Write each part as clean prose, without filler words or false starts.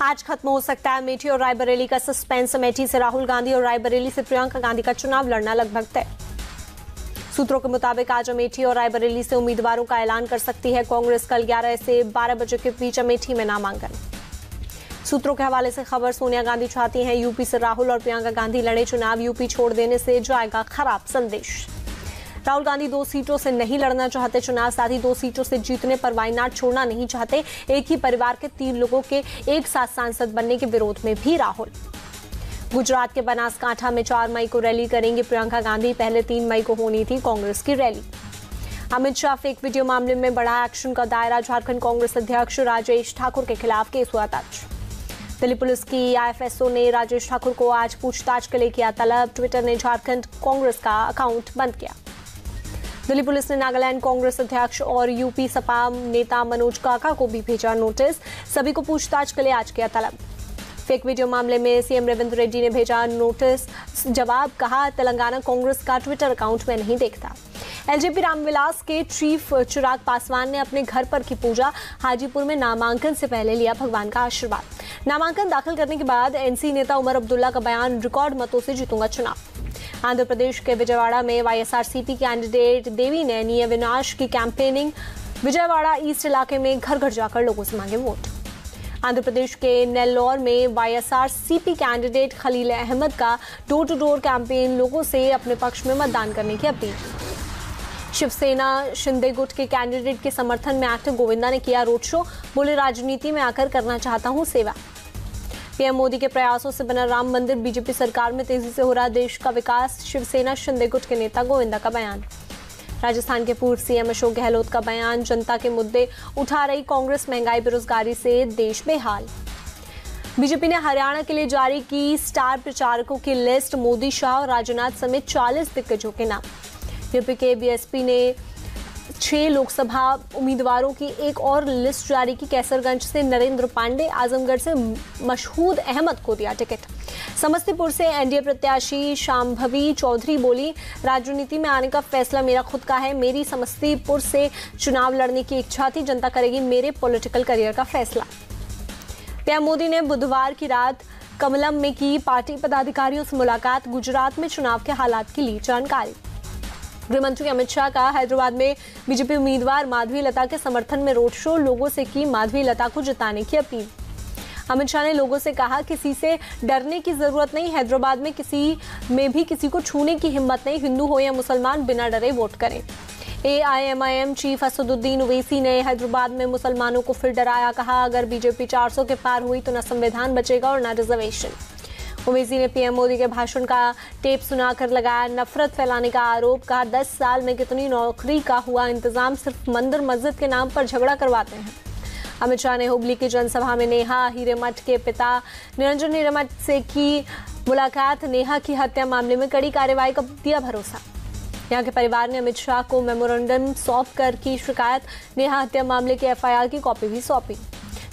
आज खत्म हो सकता है अमेठी और रायबरेली का सस्पेंस। अमेठी से राहुल गांधी और रायबरेली से प्रियंका गांधी का चुनाव लड़ना लगभग तय। सूत्रों के मुताबिक आज अमेठी और रायबरेली से उम्मीदवारों का ऐलान कर सकती है कांग्रेस। कल 11 से 12 बजे के बीच अमेठी में नामांकन। सूत्रों के हवाले से खबर, सोनिया गांधी चाहती हैं यूपी से राहुल और प्रियंका गांधी लड़े चुनाव। यूपी छोड़ देने से जाएगा खराब संदेश। राहुल गांधी 2 सीटों से नहीं लड़ना चाहते चुनाव, साथ ही 2 सीटों से जीतने पर वायनाड छोड़ना नहीं चाहते। एक ही परिवार के 3 लोगों के एक साथ सांसद बनने के विरोध में भी राहुल। गुजरात के बनासकांठा में 4 मई को रैली करेंगे प्रियंका गांधी। पहले 3 मई को होनी थी कांग्रेस की rally. Amit Shah fake video मामले में बढ़ा एक्शन का दायरा। झारखंड कांग्रेस अध्यक्ष राजेश ठाकुर के खिलाफ केस हुआ दर्ज। दिल्ली पुलिस की आईएफएसओ ने राजेश ठाकुर को आज पूछताछ के लिए किया तलब। ट्विटर ने झारखंड कांग्रेस का अकाउंट बंद किया। दिल्ली पुलिस ने नागालैंड कांग्रेस अध्यक्ष और यूपी सपा नेता मनोज काका को भी भेजा नोटिस। सभी को पूछताछ के लिए आज किया तलब। फेक वीडियो मामले में सीएम रेवंत रेड्डी ने भेजा नोटिस। जवाब, कहा तेलंगाना कांग्रेस का ट्विटर अकाउंट में नहीं देखता। एलजेपी रामविलास के चीफ चिराग पासवान ने अपने घर पर की पूजा। हाजीपुर में नामांकन से पहले लिया भगवान का आशीर्वाद। नामांकन दाखिल करने के बाद एनसी नेता उमर अब्दुल्ला का बयान, रिकॉर्ड मतों से जीतूंगा चुनाव। आंध्र प्रदेश के विजयवाड़ा में वाईएसआरसीपी कैंडिडेट देवी नैनी अविनाश की कैंपेनिंग। विजयवाड़ा ईस्ट इलाके में घर घर जाकर लोगों से मांगे वोट। आंध्र प्रदेश के नेल्लोर में वाईएसआरसीपी कैंडिडेट खलील अहमद का डोर टू डोर कैंपेन, लोगों से अपने पक्ष में मतदान करने की अपील। शिवसेना शिंदे गुट के कैंडिडेट के समर्थन में एक्टर गोविंदा ने किया रोड शो। बोले, राजनीति में आकर करना चाहता हूं सेवा। पीएम मोदी के प्रयासों से बना राम मंदिर। बीजेपी सरकार में तेजी से हो रहा देश का विकास। शिवसेना शिंदे गुट के नेता गोविंदा का बयान। राजस्थान के पूर्व सीएम अशोक गहलोत का बयान, जनता के मुद्दे उठा रही कांग्रेस, महंगाई बेरोजगारी से देश बेहाल। बीजेपी ने हरियाणा के लिए जारी की स्टार प्रचारकों की लिस्ट। मोदी, शाह और राजनाथ समेत 40 दिग्गजों के नाम। यूपी के बीएसपी ने 6 लोकसभा उम्मीदवारों की एक और लिस्ट जारी की। कैसरगंज से नरेंद्र पांडे, आजमगढ़ से मशहूद अहमद को दिया टिकट। समस्तीपुर से एनडीए प्रत्याशी शांभवी चौधरी बोली, राजनीति में आने का फैसला मेरा खुद का है। मेरी समस्तीपुर से चुनाव लड़ने की इच्छा थी, जनता करेगी मेरे पॉलिटिकल करियर का फैसला। पीएम मोदी ने बुधवार की रात कमलम में की पार्टी पदाधिकारियों से मुलाकात। गुजरात में चुनाव के हालात की ली जानकारी। गृहमंत्री अमित शाह का हैदराबाद में बीजेपी उम्मीदवार माधवी लता के समर्थन में रोड शो। लोगों से की माधवी लता को जिताने की अपील। अमित शाह ने लोगों से कहा, किसी से डरने की जरूरत नहीं। हैदराबाद में किसी में भी किसी को छूने की हिम्मत नहीं। हिंदू हो या मुसलमान, बिना डरे वोट करें। एआईएमआईएम चीफ असदुद्दीन ओवैसी ने हैदराबाद में मुसलमानों को फिर डराया। कहा, अगर बीजेपी 400 के पार हुई तो न संविधान बचेगा और न रिजर्वेशन। ओवैसी ने पीएम मोदी के भाषण का टेप सुनाकर लगाया नफरत फैलाने का आरोप। कहा, 10 साल में कितनी नौकरी का हुआ इंतजाम, सिर्फ मंदिर मस्जिद के नाम पर झगड़ा करवाते हैं। अमित शाह ने हुगली की जनसभा में नेहा हिरेमठ के पिता निरंजन हिरेमठ से की मुलाकात। नेहा की हत्या मामले में कड़ी कार्रवाई का दिया भरोसा। यहां के परिवार ने अमित शाह को मेमोरेंडम सौंप कर की शिकायत। नेहा हत्या मामले के एफआईआर की कॉपी भी सौंपी।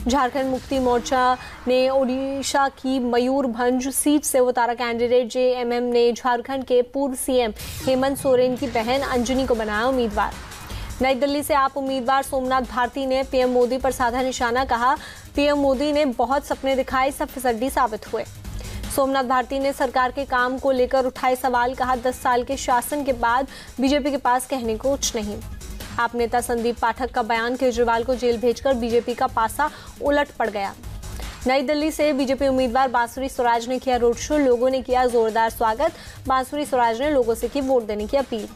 झारखंड मुक्ति मोर्चा ने ओडिशा की मयूरभंज सीट से उतारा कैंडिडेट। जेएमएम ने झारखंड के पूर्व सीएम हेमंत सोरेन की बहन अंजनी को बनाया उम्मीदवार। नई दिल्ली से आप उम्मीदवार सोमनाथ भारती ने पीएम मोदी पर साधा निशाना। कहा, पीएम मोदी ने बहुत सपने दिखाए, सब फिसड्डी साबित हुए। सोमनाथ भारती ने सरकार के काम को लेकर उठाए सवाल। कहा, 10 साल के शासन के बाद बीजेपी के पास कहने को कुछ नहीं। आप नेता संदीप पाठक का बयान, केजरीवाल को जेल भेजकर बीजेपी का पासा उलट पड़ गया। नई दिल्ली से बीजेपी उम्मीदवार बांसुरी स्वराज ने किया रोड शो। लोगों ने किया जोरदार स्वागत। बांसुरी स्वराज ने लोगों से की वोट देने की अपील।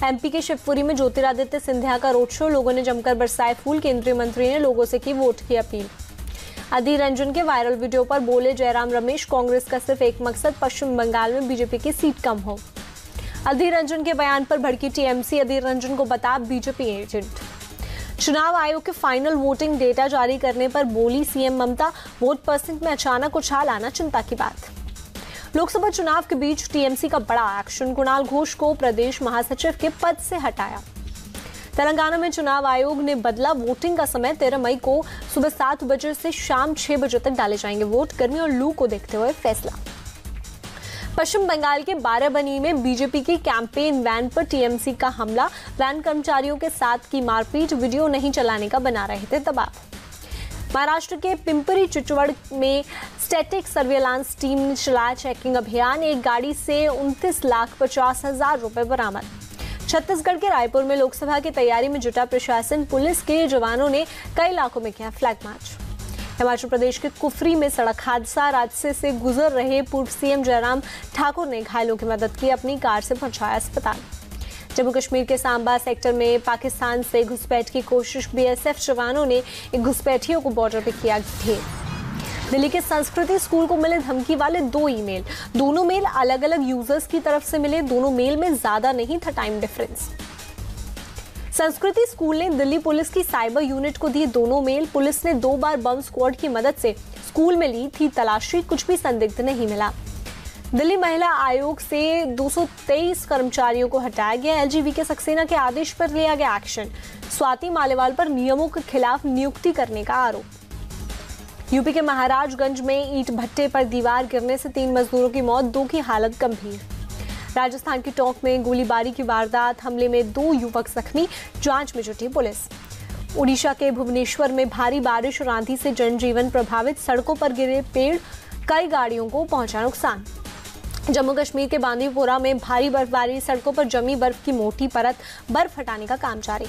एमपी के शिवपुरी में ज्योतिरादित्य सिंधिया का रोड शो। लोगों ने जमकर बरसाए फूल। केंद्रीय मंत्री ने लोगों से की वोट की अपील। अधीर रंजन के वायरल वीडियो पर बोले जयराम रमेश, कांग्रेस का सिर्फ एक मकसद, पश्चिम बंगाल में बीजेपी की सीट कम हो। अधीर रंजन के बयान पर भड़की टीएमसी। अधीर रंजन को बता बीजेपी एजेंट। चुनाव आयोग के फाइनल वोटिंग डेटा जारी करने पर बोली सीएम ममता, वोट परसेंट में अचानक उछाल आना चिंता की बात। लोकसभा चुनाव के बीच टीएमसी का बड़ा एक्शन। कुणाल घोष को प्रदेश महासचिव के पद से हटाया। तेलंगाना में चुनाव आयोग ने बदला वोटिंग का समय। 13 मई को सुबह 7 बजे से शाम 6 बजे तक डाले जाएंगे वोट। गर्मी और लू को देखते हुए फैसला। पश्चिम बंगाल के बाराबनी में बीजेपी की कैंपेन वैन पर टीएमसी का हमला। वैन कर्मचारियों के साथ की मारपीट। वीडियो नहीं चलाने का बना रहे थे दबाव। महाराष्ट्र के पिंपरी चिंचवड़ में स्टैटिक सर्विलांस टीम ने चलाया चेकिंग अभियान। एक गाड़ी से 29,50,000 रुपए बरामद। छत्तीसगढ़ के रायपुर में लोकसभा की तैयारी में जुटा प्रशासन, पुलिस के जवानों ने कई इलाकों में किया फ्लैग मार्च। हिमाचल प्रदेश के कुफरी में सड़क हादसा, रास्ते से गुजर रहे पूर्व सीएम जयराम ठाकुर ने घायलों की मदद की, अपनी कार से पहुंचाया अस्पताल। जम्मू कश्मीर के सांबा सेक्टर में पाकिस्तान से घुसपैठ की कोशिश, बीएसएफ जवानों ने एक घुसपैठियों को बॉर्डर पर किया ढेर। दिल्ली के संस्कृति स्कूल को मिले धमकी वाले 2 ईमेल, दोनों मेल अलग अलग यूजर्स की तरफ से मिले। दोनों मेल में ज्यादा नहीं था टाइम डिफरेंस। संस्कृति स्कूल ने दिल्ली पुलिस की साइबर यूनिट को दिए दोनों मेल। पुलिस ने 2 बार बम स्क्वाड की मदद से स्कूल में ली थी तलाशी, कुछ भी संदिग्ध नहीं मिला। दिल्ली महिला आयोग से 223 कर्मचारियों को हटाया गया। एलजीबीके सक्सेना के आदेश पर लिया गया एक्शन। स्वाति मालेवाल पर नियमों के खिलाफ नियुक्ति करने का आरोप। यूपी के महाराजगंज में ईंट भट्टे पर दीवार गिरने से 3 मजदूरों की मौत, 2 की हालत गंभीर। राजस्थान की टोंक में गोलीबारी की वारदात, हमले में 2 युवक जख्मी, जांच में जुटी पुलिस। ओडिशा के भुवनेश्वर में भारी बारिश और आंधी से जनजीवन प्रभावित, सड़कों पर गिरे पेड़, कई गाड़ियों को पहुंचा नुकसान। जम्मू कश्मीर के बांदीपोरा में भारी बर्फबारी, सड़कों पर जमी बर्फ की मोटी परत, बर्फ हटाने का काम जारी।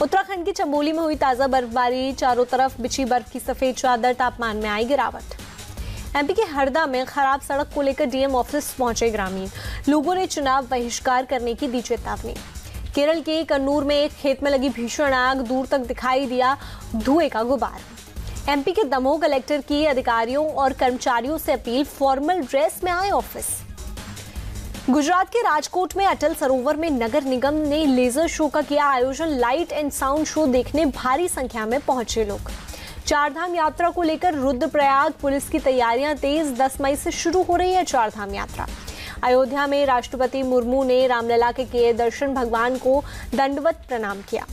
उत्तराखंड की चमोली में हुई ताजा बर्फबारी, चारों तरफ बिछी बर्फ की सफेद चादर, तापमान में आई गिरावट। एमपी के हरदा में खराब सड़क को लेकर डीएम ऑफिस पहुंचे ग्रामीण, लोगों ने चुनाव बहिष्कार करने की दी चेतावनी। केरल के कन्नूर में एक खेत में लगी भीषण आग, दूर तक दिखाई दिया धुएं का गुबार। एमपी के दमोह कलेक्टर की अधिकारियों और कर्मचारियों से अपील, फॉर्मल ड्रेस में आए ऑफिस। गुजरात के राजकोट में अटल सरोवर में नगर निगम ने लेजर शो का किया आयोजन। लाइट एंड साउंड शो देखने भारी संख्या में पहुंचे लोग। 4 धाम यात्रा को लेकर रुद्रप्रयाग पुलिस की तैयारियां तेज, 10 मई से शुरू हो रही है 4 धाम यात्रा। अयोध्या में राष्ट्रपति मुर्मू ने रामलला के किए दर्शन, भगवान को दंडवत प्रणाम किया।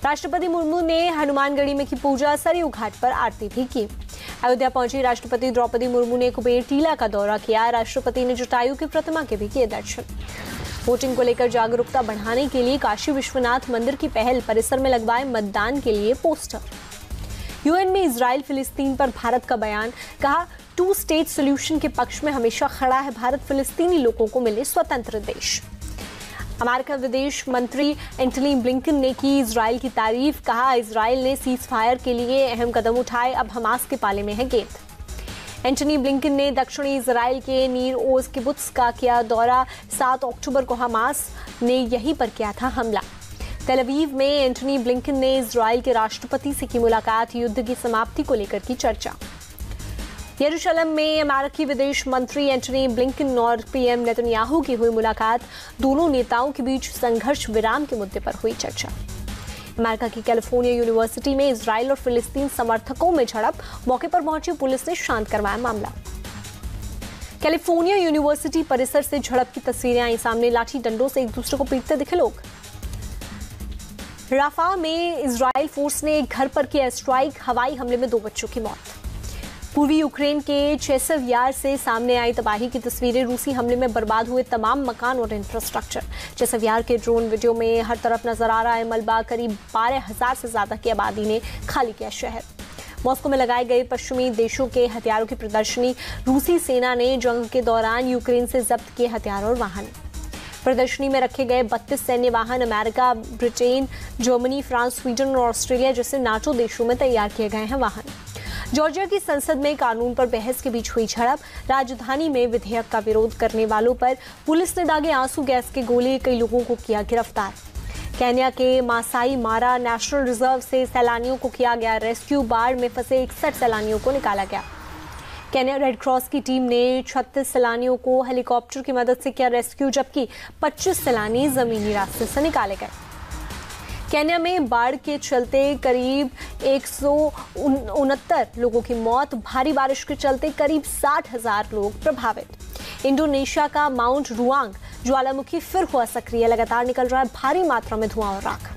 राष्ट्रपति मुर्मू ने हनुमानगढ़ी में की पूजा, सरयू घाट पर आरती भी की। अयोध्या पहुंची राष्ट्रपति द्रौपदी मुर्मू ने कुबेर टीला का दौरा किया। राष्ट्रपति ने जटायु की प्रतिमा के भी किए दर्शन। वोटिंग को लेकर जागरूकता बढ़ाने के लिए काशी विश्वनाथ मंदिर की पहल, परिसर में लगवाए मतदान के लिए पोस्टर। यूएन में इजराइल फिलिस्तीन पर भारत का बयान, कहा 2 स्टेट सॉल्यूशन के पक्ष में हमेशा खड़ा है भारत, फिलिस्तीनी लोगों को मिले स्वतंत्र देश। अमेरिका विदेश मंत्री एंटनी ब्लिंकन ने की इजराइल की तारीफ, कहा इजराइल ने सीज फायर के लिए अहम कदम उठाए, अब हमास के पाले में है गेंद। एंटनी ब्लिंकन ने दक्षिणी इजराइल के नीर ओज किबुत्स का किया दौरा, 7 अक्टूबर को हमास ने यहीं पर किया था हमला। तेल अवीव में एंटनी ब्लिंकन ने इजराइल के राष्ट्रपति से की मुलाकात, युद्ध की समाप्ति को लेकर की चर्चा। यरूशलेम में अमेरिकी विदेश मंत्री एंटनी ब्लिंकन और पीएम नेतन्याहू की हुई मुलाकात, दोनों नेताओं के बीच संघर्ष विराम के मुद्दे पर हुई चर्चा। अमेरिका की कैलिफोर्निया यूनिवर्सिटी में इजराइल और फिलिस्तीन समर्थकों में झड़प, मौके पर पहुंची पुलिस ने शांत करवाया मामला। कैलिफोर्निया यूनिवर्सिटी परिसर से झड़प की तस्वीरें आई सामने, लाठी डंडों से एक दूसरे को पीटते दिखे लोग। राफा में इजराइल फोर्स ने एक घर पर किया स्ट्राइक, हवाई हमले में 2 बच्चों की मौत। पूर्वी यूक्रेन के चेसव यार से सामने आई तबाही की तस्वीरें, रूसी हमले में बर्बाद हुए तमाम मकान और इंफ्रास्ट्रक्चर। चेसव यार के ड्रोन वीडियो में हर तरफ नजर आ रहा है मलबा, करीब 12,000 से ज्यादा की आबादी ने खाली किया शहर। मॉस्को में लगाए गए पश्चिमी देशों के हथियारों की प्रदर्शनी, रूसी सेना ने जंग के दौरान यूक्रेन से जब्त किए हथियार और वाहन। प्रदर्शनी में रखे गए 32 सैन्य वाहन America, Britain, Germany, France, Sweden और ऑस्ट्रेलिया जैसे नाटो देशों में तैयार किए गए हैं वाहन। जॉर्जिया की संसद में कानून पर बहस के बीच हुई झड़प, राजधानी में विधेयक का विरोध करने वालों पर पुलिस ने दागे आंसू गैस के गोले, कई लोगों को किया गिरफ्तार। केन्या के मासाई मारा नेशनल रिजर्व से सैलानियों को किया गया रेस्क्यू, बाढ़ में फंसे 61 सैलानियों को निकाला गया। केन्या रेड क्रॉस की टीम ने 36 सैलानियों को हेलीकॉप्टर की मदद से किया रेस्क्यू, जबकि 25 सैलानी जमीनी रास्ते से निकाले गए। केन्या में बाढ़ के चलते करीब 169 लोगों की मौत, भारी बारिश के चलते करीब 60,000 लोग प्रभावित। इंडोनेशिया का माउंट रुआंग ज्वालामुखी फिर हुआ सक्रिय, लगातार निकल रहा है भारी मात्रा में धुआं और राख।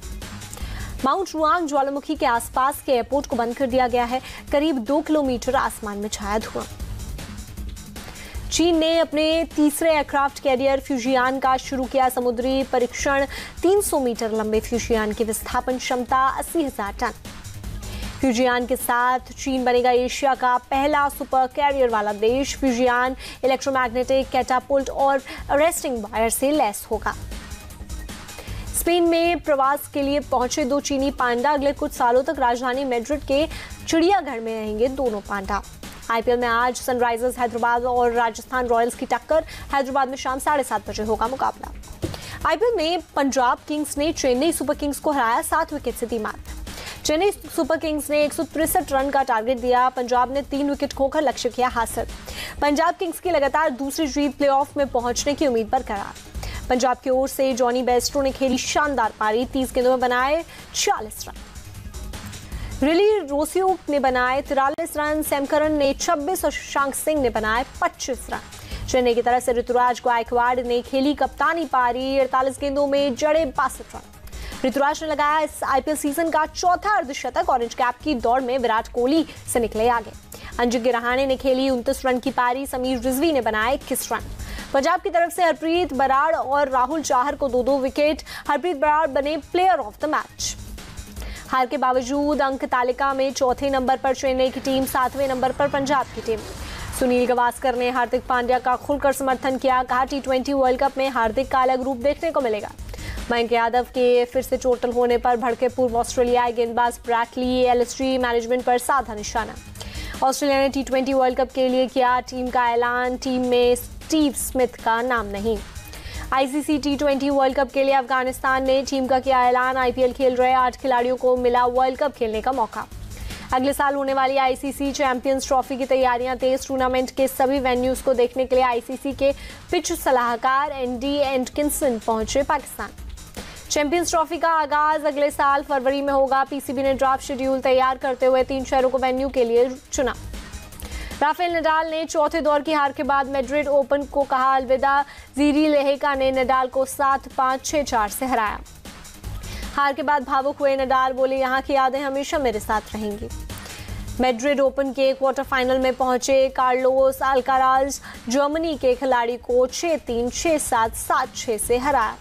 माउंट रुआंग ज्वालामुखी के आसपास के एयरपोर्ट को बंद कर दिया गया है, करीब 2 किलोमीटर आसमान में छाया धुआं। चीन ने अपने तीसरे एयरक्राफ्ट कैरियर फ्यूजियान का शुरू किया समुद्री परीक्षण, 300 मीटर लंबे फ्यूजियान की विस्थापन क्षमता 80,000 टन। फ्यूजियान के साथ चीन बनेगा एशिया का पहला सुपर कैरियर वाला देश। फ्यूजियान इलेक्ट्रोमैग्नेटिक, कैटापुल्ट और अरेस्टिंग वायर से लैस होगा। स्पेन में प्रवास के लिए पहुंचे 2 चीनी पांडा अगले कुछ सालों तक राजधानी मैड्रिड के चिड़ियाघर में रहेंगे। दोनों पांडा। आईपीएल में आज सनराइजर्स हैदराबाद और राजस्थान रॉयल्स की टक्कर। हैदराबाद में शाम 7:30 बजे होगा मुकाबला। आईपीएल में पंजाब किंग्स ने चेन्नई सुपर किंग्स को हराया 7 विकेट से दी मात। चेन्नई सुपर किंग्स ने 163 रन का टारगेट दिया। पंजाब ने 3 विकेट खोकर लक्ष्य किया हासिल। पंजाब किंग्स की लगातार दूसरी जीत प्लेऑफ में पहुंचने की उम्मीद बरकरार। पंजाब की ओर से जॉनी बेस्टो ने खेली शानदार पारी। 30 गेंदों में बनाए 40 रन। रिली रोसियो ने बनाए 43 रन। सैम करन ने 26 और शशांक सिंह ने बनाए 25 रन। चेन्नई की तरफ से ऋतुराज गायकवाड़ ने खेली कप्तानी पारी। 48 गेंदों में जड़े 62 रन। ऋतुराज ने लगाया इस आईपीएल सीजन का चौथा अर्धशतक। ऑरेंज कैप की दौड़ में विराट कोहली से निकले आगे। अंजिक्य रहाणे ने खेली 29 रन की पारी। समीर रिजवी ने बनाए 21 रन। पंजाब की तरफ से हरप्रीत बराड़ और राहुल चाहर को 2-2 विकेट। हरप्रीत बराड़ बने प्लेयर ऑफ द मैच। हार के बावजूद अंक तालिका में चौथे नंबर पर चेन्नई की टीम, 7वें नंबर पर पंजाब की टीम। सुनील गावस्कर ने हार्दिक पांड्या का खुलकर समर्थन किया। कहा T20 वर्ल्ड कप में हार्दिक का अलग रूप देखने को मिलेगा। मयंक यादव के फिर से चोटिल होने पर भड़के पूर्व ऑस्ट्रेलियाई गेंदबाज ब्रैटली एलएसजी मैनेजमेंट पर साधा निशाना। ऑस्ट्रेलिया ने T20 वर्ल्ड कप के लिए किया टीम का ऐलान। टीम में स्टीव स्मिथ का नाम नहीं। आईसीसी T20 वर्ल्ड कप के लिए अफगानिस्तान ने टीम का किया ऐलान। आईपीएल खेल रहे 8 खिलाड़ियों को मिला वर्ल्ड कप खेलने का मौका। अगले साल होने वाली आईसीसी चैंपियंस ट्रॉफी की तैयारियां तेज। टूर्नामेंट के सभी वेन्यूज को देखने के लिए आईसीसी के पिच सलाहकार एंडी एटकिंसन पहुंचे पाकिस्तान। चैंपियंस ट्रॉफी का आगाज अगले साल फरवरी में होगा। पीसीबी ने ड्राफ्ट शेड्यूल तैयार करते हुए 3 शहरों को वेन्यू के लिए चुना। राफेल नडाल ने चौथे दौर की हार के बाद मैड्रिड ओपन को कहा अलविदा। जीरी लेहेका ने नडाल को 7-5, 6-4 से हराया। हार के बाद भावुक हुए नडाल बोले, यहाँ की यादें हमेशा मेरे साथ रहेंगी। मैड्रिड ओपन के क्वार्टर फाइनल में पहुंचे कार्लोस अल्काराज जर्मनी के खिलाड़ी को 6-3, 6-7, 7-6 से हराया।